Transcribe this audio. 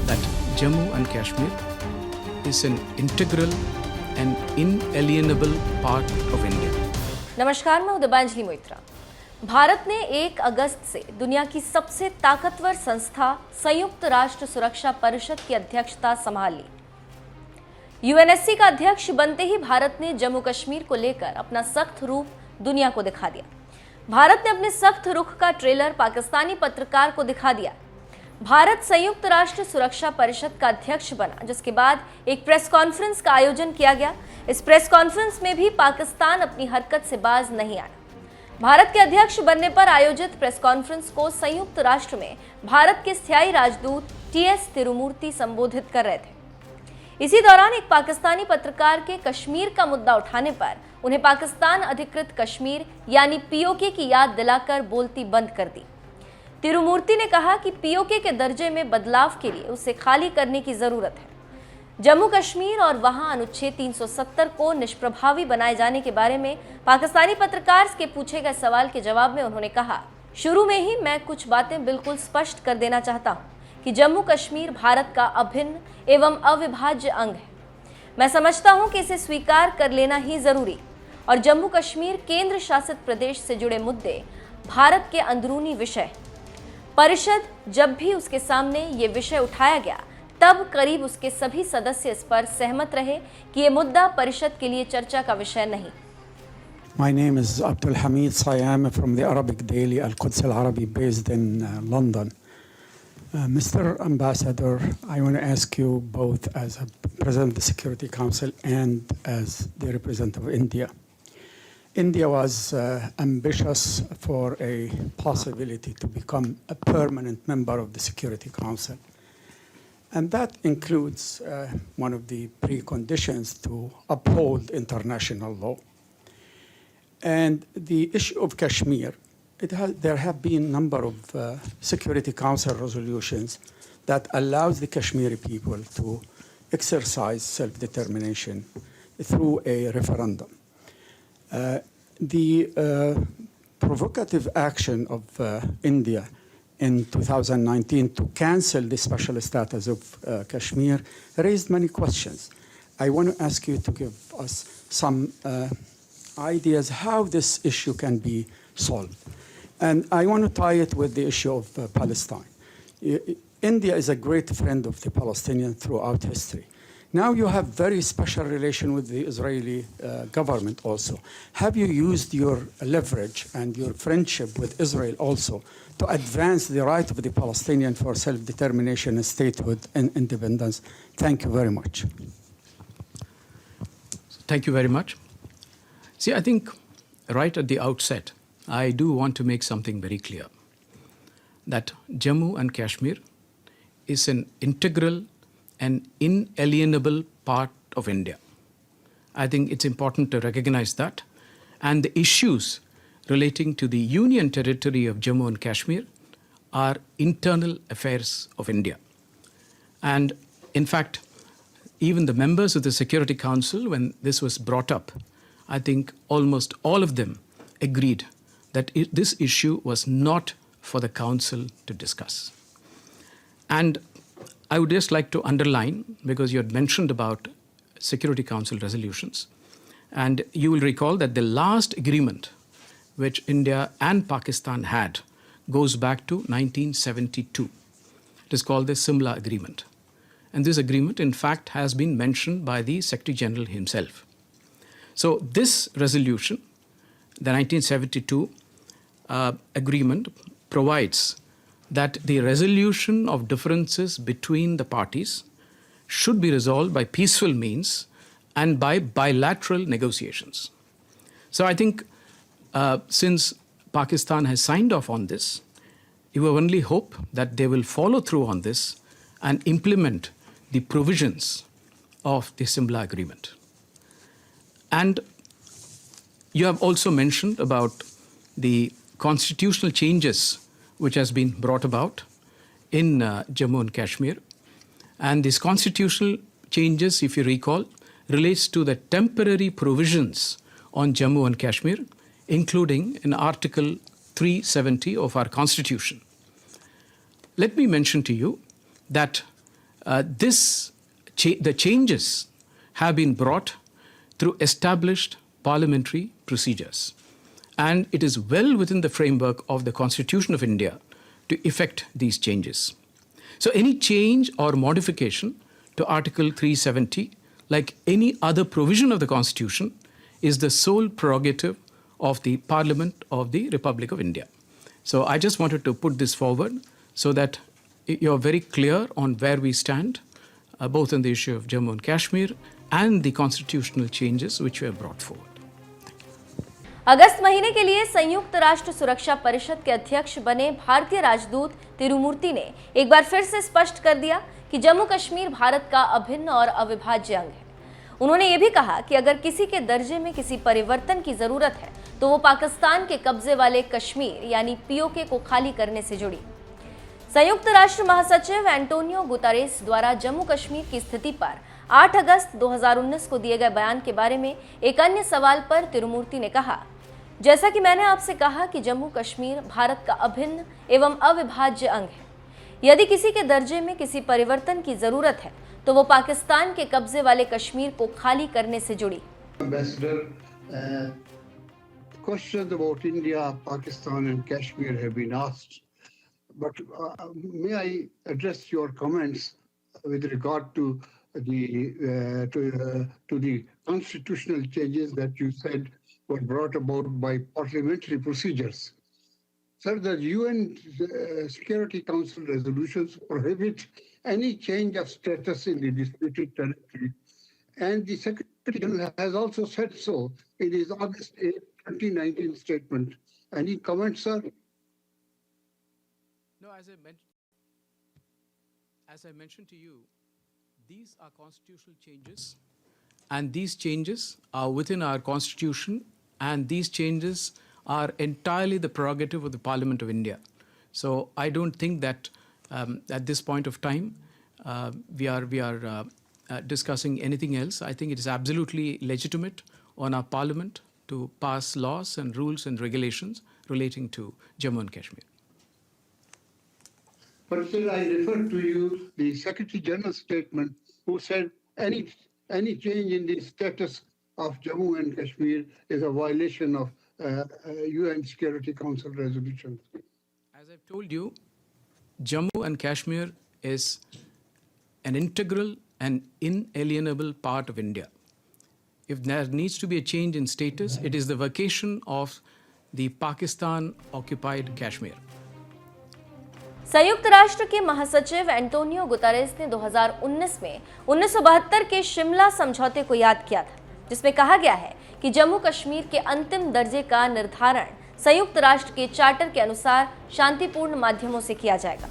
that Jammu and Kashmir is an integral and inalienable part of India. नमस्कार, मैं दीपांजलि मोइत्रा। भारत ने 1 अगस्त से दुनिया की सबसे ताकतवर संस्था संयुक्त राष्ट्र सुरक्षा परिषद की अध्यक्षता संभाल ली। यूएनएससी का अध्यक्ष बनते ही भारत ने जम्मू कश्मीर को लेकर अपना सख्त रूप दुनिया को दिखा दिया। भारत ने अपने सख्त रुख का ट्रेलर पाकिस्तानी पत्रकार को दिखा दिया। भारत संयुक्त राष्ट्र सुरक्षा परिषद का अध्यक्ष बना, जिसके बाद एक प्रेस कॉन्फ्रेंस का आयोजन किया गया। इस प्रेस कॉन्फ्रेंस में भी पाकिस्तान अपनी हरकत से बाज नहीं आया। भारत के अध्यक्ष बनने पर आयोजित प्रेस कॉन्फ्रेंस को संयुक्त राष्ट्र में भारत के स्थायी राजदूत टीएस तिरुमूर्ति संबोधित कर रहे थे। इसी दौरान एक पाकिस्तानी पत्रकार के कश्मीर का मुद्दा उठाने पर उन्हें पाकिस्तान अधिकृत कश्मीर यानी पीओके की याद दिलाकर बोलती बंद कर दी। तिरुमूर्ति ने कहा कि पीओके के दर्जे में बदलाव के लिए उसे खाली करने की जरूरत है। जम्मू कश्मीर और वहां अनुच्छेद 370 को निष्प्रभावी बनाए जाने के बारे में पाकिस्तानी पत्रकार के पूछे गए सवाल के जवाब में उन्होंने कहा, शुरू में ही मैं कुछ बातें बिल्कुल स्पष्ट कर देना चाहता हूं कि जम्मू कश्मीर भारत का अभिन्न एवं अविभाज्य अंग है। मैं समझता हूं कि इसे स्वीकार कर लेना ही जरूरी और जम्मू कश्मीर केंद्र शासित प्रदेश से जुड़े मुद्दे भारत के अंदरूनी विषय। परिषद जब भी उसके सामने ये विषय उठाया गया, तब करीब उसके सभी सदस्य इस पर सहमत रहे कि ये मुद्दा परिषद के लिए चर्चा का विषय नहीं। My name is Abdul Hamid Sayam from the Arabic daily Al-Quds Al-Arabi based in London. Mr. Ambassador, I want to ask you both as a President of the Security Council and as the representative of India. India was ambitious for a possibility to become a permanent member of the Security Council. And that includes one of the preconditions to uphold international law. And the issue of Kashmir, there have been a number of Security Council resolutions that allows the Kashmiri people to exercise self-determination through a referendum. The provocative action of India in 2019 to cancel the special status of Kashmir raised many questions. I want to ask you to give us some ideas how this issue can be solved. And I want to tie it with the issue of Palestine. India is a great friend of the Palestinians throughout history. Now you have very special relation with the Israeli government also. Have you used your leverage and your friendship with Israel also to advance the right of the Palestinian for self-determination and statehood and independence? Thank you very much. Thank you very much. See, I think right at the outset, I do want to make something very clear, that Jammu and Kashmir is an integral and inalienable part of India. I think it's important to recognize that. And the issues relating to the union territory of Jammu and Kashmir are internal affairs of India. And in fact, even the members of the Security Council, when this was brought up, I think almost all of them agreed that this issue was not for the Council to discuss. And I would just like to underline, because you had mentioned about Security Council resolutions, and you will recall that the last agreement which India and Pakistan had goes back to 1972. It is called the Simla Agreement. And this agreement, in fact, has been mentioned by the Secretary General himself. So this resolution, the 1972 agreement, provides that the resolution of differences between the parties should be resolved by peaceful means and by bilateral negotiations. So I think since Pakistan has signed off on this, you only hope that they will follow through on this and implement the provisions of the Simla Agreement. And you have also mentioned about the constitutional changes which has been brought about in Jammu and Kashmir. And these constitutional changes, if you recall, relates to the temporary provisions on Jammu and Kashmir, including in Article 370 of our Constitution. Let me mention to you that the changes have been brought through established parliamentary procedures. And it is well within the framework of the Constitution of India to effect these changes. So any change or modification to Article 370, like any other provision of the Constitution, is the sole prerogative of the Parliament of the Republic of India. So I just wanted to put this forward so that you're very clear on where we stand, both on the issue of Jammu and Kashmir and the constitutional changes which were brought forward. अगस्त महीने के लिए संयुक्त राष्ट्र सुरक्षा परिषद के अध्यक्ष बने भारतीय राजदूत तिरुमूर्ति ने एक बार फिर से स्पष्ट कर दिया कि जम्मू कश्मीर भारत का अभिन्न और अविभाज्य अंग है। उन्होंने ये भी कहा कि अगर किसी के दर्जे में किसी परिवर्तन की जरूरत है तो वो पाकिस्तान के कब्जे वाले कश्मीर यानी पीओके को खाली करने से जुड़ी। संयुक्त राष्ट्र महासचिव एंटोनियो गुतारेस द्वारा जम्मू कश्मीर की स्थिति पर 8 अगस्त 2019 को दिए गए बयान के बारे में एक अन्य सवाल पर तिरुमूर्ति ने कहा, जैसा कि मैंने आपसे कहा कि जम्मू कश्मीर भारत का अभिन्न एवं अविभाज्य अंग है। यदि किसी के दर्जे में किसी परिवर्तन की जरूरत है तो वो पाकिस्तान के कब्जे वाले कश्मीर को खाली करने से जुड़ी। Ambassador, questions about India, Pakistan and Kashmir have been asked, but may I address your comments with regard to the constitutional changes that you said were brought about by parliamentary procedures. Sir, the UN Security Council resolutions prohibit any change of status in the disputed territory, and the Secretary General has also said so in his August 8, 2019 statement. Any comments, sir? No, as I mentioned to you, these are constitutional changes, and these changes are within our constitution, and these changes are entirely the prerogative of the Parliament of India. So I don't think that at this point of time we are discussing anything else. I think it is absolutely legitimate on our Parliament to pass laws and rules and regulations relating to Jammu and Kashmir. But sir, I refer to you the Secretary General's statement, who said any change in the status of Jammu and Kashmir is a violation of UN Security Council resolutions. As I've told you, Jammu and Kashmir is an integral and inalienable part of India. If there needs to be a change in status, it is the vacation of the Pakistan-occupied Kashmir. संयुक्त राष्ट्र के महासचिव Antonio Guterres ने 2019 में 1972 के शिमला समझौते को याद किया था, जिसमें कहा गया है कि जम्मू कश्मीर के अंतिम दर्जे का निर्धारण संयुक्त राष्ट्र के चार्टर के अनुसार शांतिपूर्ण माध्यमों से किया जाएगा।